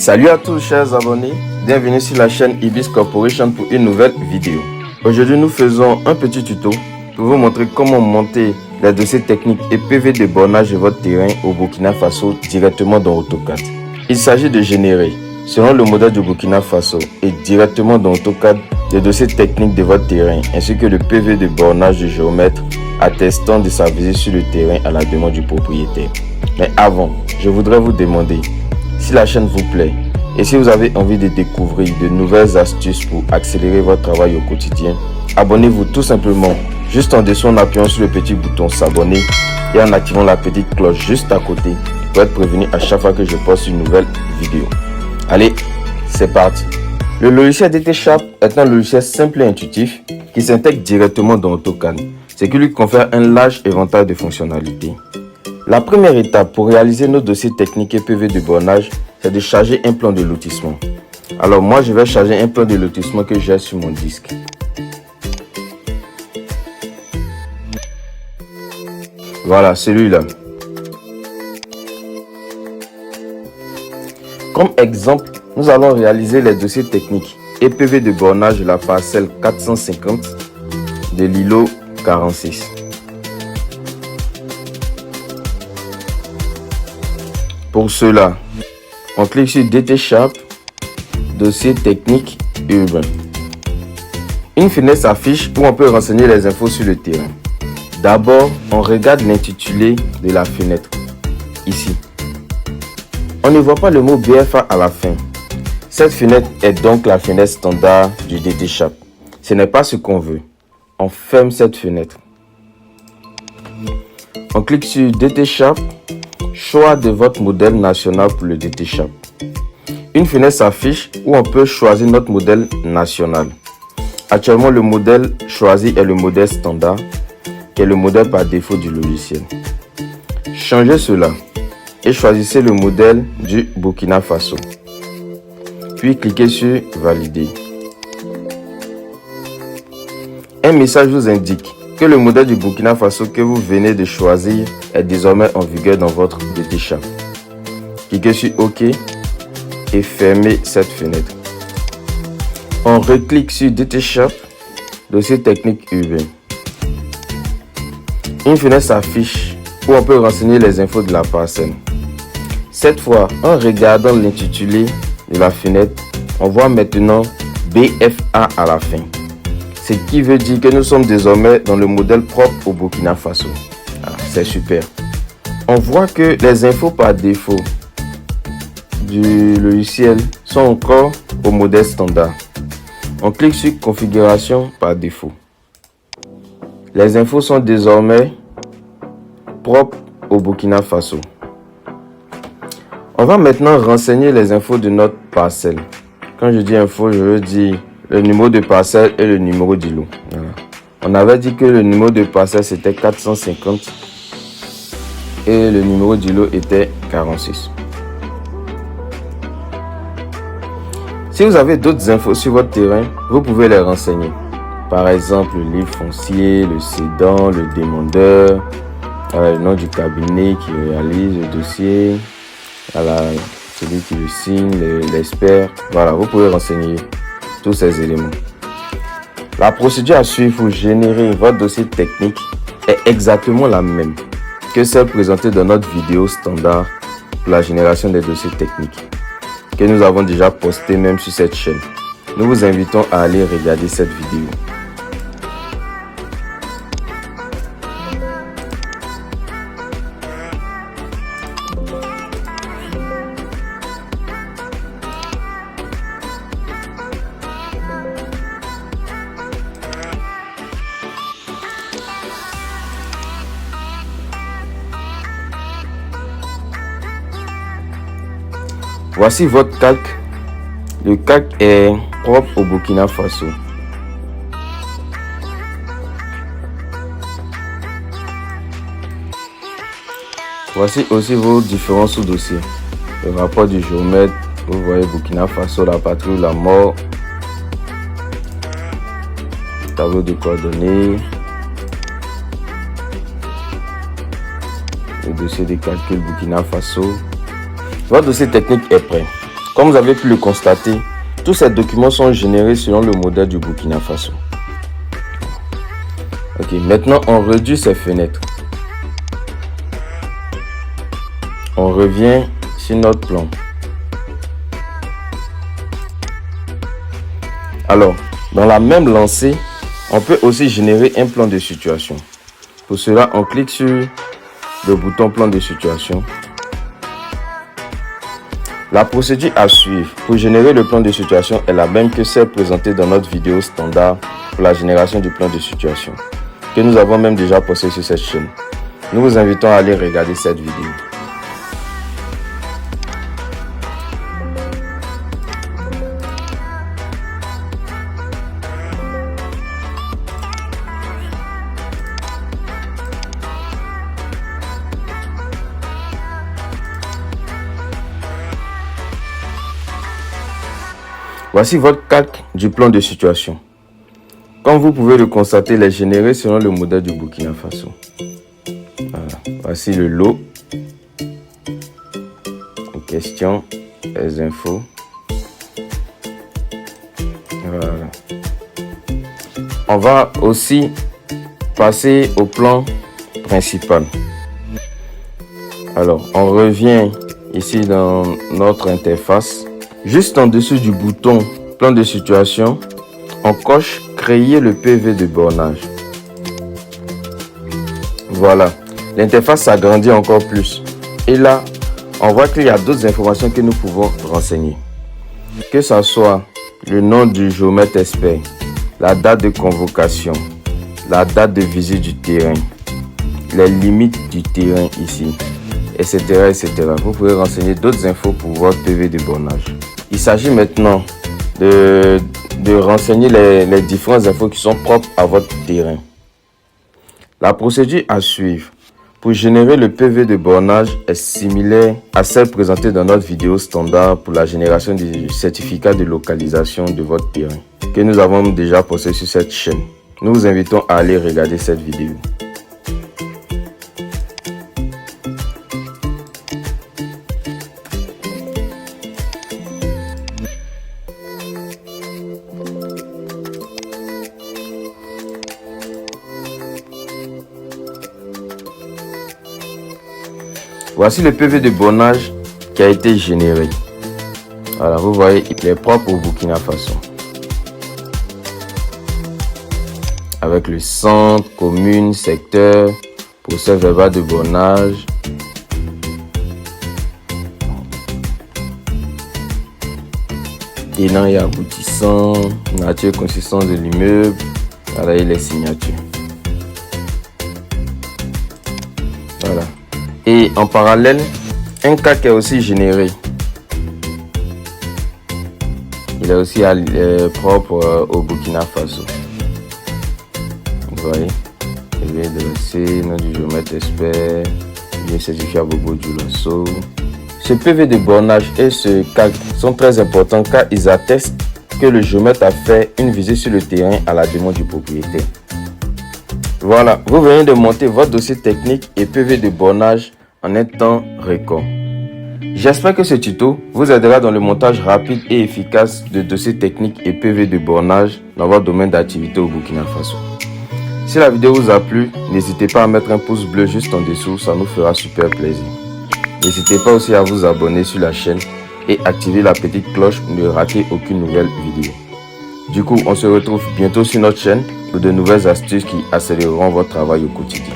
Salut à tous chers abonnés, bienvenue sur la chaîne Ibis Corporation pour une nouvelle vidéo. Aujourd'hui nous faisons un petit tuto pour vous montrer comment monter les dossiers techniques et PV de bornage de votre terrain au Burkina Faso directement dans AutoCAD. Il s'agit de générer, selon le modèle du Burkina Faso et directement dans AutoCAD, les dossiers techniques de votre terrain ainsi que le PV de bornage du géomètre attestant de sa visite sur le terrain à la demande du propriétaire. Mais avant, je voudrais vous demander si la chaîne vous plaît et si vous avez envie de découvrir de nouvelles astuces pour accélérer votre travail au quotidien, abonnez-vous tout simplement juste en dessous en appuyant sur le petit bouton s'abonner et en activant la petite cloche juste à côté pour être prévenu à chaque fois que je poste une nouvelle vidéo. Allez, c'est parti. Le logiciel DT-Sharp est un logiciel simple et intuitif qui s'intègre directement dans AutoCAD, ce qui lui confère un large éventail de fonctionnalités. La première étape pour réaliser nos dossiers techniques et PV de bornage, c'est de charger un plan de lotissement. Alors moi, je vais charger un plan de lotissement que j'ai sur mon disque. Voilà, celui-là. Comme exemple, nous allons réaliser les dossiers techniques et PV de bornage de la parcelle 450 de l'îlot 46. Pour cela, on clique sur DT-Sharp, dossier technique urbain. Une fenêtre s'affiche où on peut renseigner les infos sur le terrain. D'abord, on regarde l'intitulé de la fenêtre, ici. On ne voit pas le mot BFA à la fin. Cette fenêtre est donc la fenêtre standard du DT-Sharp. Ce n'est pas ce qu'on veut. On ferme cette fenêtre. On clique sur DT-Sharp, choix de votre modèle national pour le DT-Sharp. Une fenêtre s'affiche où on peut choisir notre modèle national. Actuellement, le modèle choisi est le modèle standard, qui est le modèle par défaut du logiciel. Changez cela et choisissez le modèle du Burkina Faso. Puis cliquez sur Valider. Un message vous indique que le modèle du Burkina Faso que vous venez de choisir est désormais en vigueur dans votre DT-Sharp. Cliquez sur OK et fermez cette fenêtre. On reclique sur DT-Sharp, dossier technique urbain. Une fenêtre s'affiche où on peut renseigner les infos de la parcelle. Cette fois, en regardant l'intitulé de la fenêtre, on voit maintenant BFA à la fin. Ce qui veut dire que nous sommes désormais dans le modèle propre au Burkina Faso. C'est super. On voit que les infos par défaut du logiciel sont encore au modèle standard. On clique sur configuration par défaut. Les infos sont désormais propres au Burkina Faso. On va maintenant renseigner les infos de notre parcelle. Quand je dis info, je veux dire le numéro de parcelle et le numéro d'îlot. Voilà. On avait dit que le numéro de parcelle c'était 450 et le numéro d'îlot était 46. Si vous avez d'autres infos sur votre terrain, vous pouvez les renseigner. Par exemple, le livre foncier, le cédant, le demandeur, le nom du cabinet qui réalise le dossier, celui qui le signe, l'expert. Voilà, vous pouvez renseigner tous ces éléments. La procédure à suivre pour générer votre dossier technique est exactement la même que celle présentée dans notre vidéo standard pour la génération des dossiers techniques que nous avons déjà posté même sur cette chaîne. Nous vous invitons à aller regarder cette vidéo. Voici votre calque. Le calque est propre au Burkina Faso. Voici aussi vos différents sous-dossiers. Le rapport du géomètre, vous voyez Burkina Faso, la patrie ou la mort. Le tableau de coordonnées. Le dossier de calcul Burkina Faso. Votre dossier technique est prêt. Comme vous avez pu le constater, tous ces documents sont générés selon le modèle du Burkina Faso. Ok, maintenant on réduit ces fenêtres. On revient sur notre plan. Alors, dans la même lancée, on peut aussi générer un plan de situation. Pour cela, on clique sur le bouton plan de situation. La procédure à suivre pour générer le plan de situation est la même que celle présentée dans notre vidéo standard pour la génération du plan de situation, que nous avons même déjà posté sur cette chaîne. Nous vous invitons à aller regarder cette vidéo. Voici votre calque du plan de situation. Comme vous pouvez le constater, il est généré selon le modèle du Burkina Faso. Voilà. Voici le lot. Les questions, les infos. Voilà. On va aussi passer au plan principal. Alors, on revient ici dans notre interface. Juste en dessous du bouton plan de situation, on coche créer le PV de bornage. Voilà, l'interface s'agrandit encore plus. Et là, on voit qu'il y a d'autres informations que nous pouvons renseigner. Que ce soit le nom du géomètre expert, la date de convocation, la date de visite du terrain, les limites du terrain ici, etc. etc. Vous pouvez renseigner d'autres infos pour votre PV de bornage. Il s'agit maintenant de renseigner les différentes infos qui sont propres à votre terrain. La procédure à suivre pour générer le PV de bornage est similaire à celle présentée dans notre vidéo standard pour la génération du certificat de localisation de votre terrain, que nous avons déjà posté sur cette chaîne. Nous vous invitons à aller regarder cette vidéo. Voici le PV de bornage qui a été généré. Voilà, vous voyez, il est propre au Burkina Faso. Avec le centre, commune, secteur, procès verbal de bornage. Tenant et aboutissant, nature et consistance de l'immeuble. Voilà, et les signatures. Voilà. Et en parallèle, un calque est aussi généré. Il est aussi propre au Burkina Faso. Vous voyez, nom du géomètre expert, bien certifié à Bobo du Lasso. Ce PV de bornage et ce calque sont très importants car ils attestent que le géomètre a fait une visite sur le terrain à la demande du propriétaire. Voilà, vous venez de monter votre dossier technique et PV de bornage en un temps record. J'espère que ce tuto vous aidera dans le montage rapide et efficace de dossiers techniques et PV de bornage dans votre domaine d'activité au Burkina Faso. Si la vidéo vous a plu, n'hésitez pas à mettre un pouce bleu juste en dessous, ça nous fera super plaisir. N'hésitez pas aussi à vous abonner sur la chaîne et activer la petite cloche pour ne rater aucune nouvelle vidéo. Du coup, on se retrouve bientôt sur notre chaîne pour de nouvelles astuces qui accéléreront votre travail au quotidien.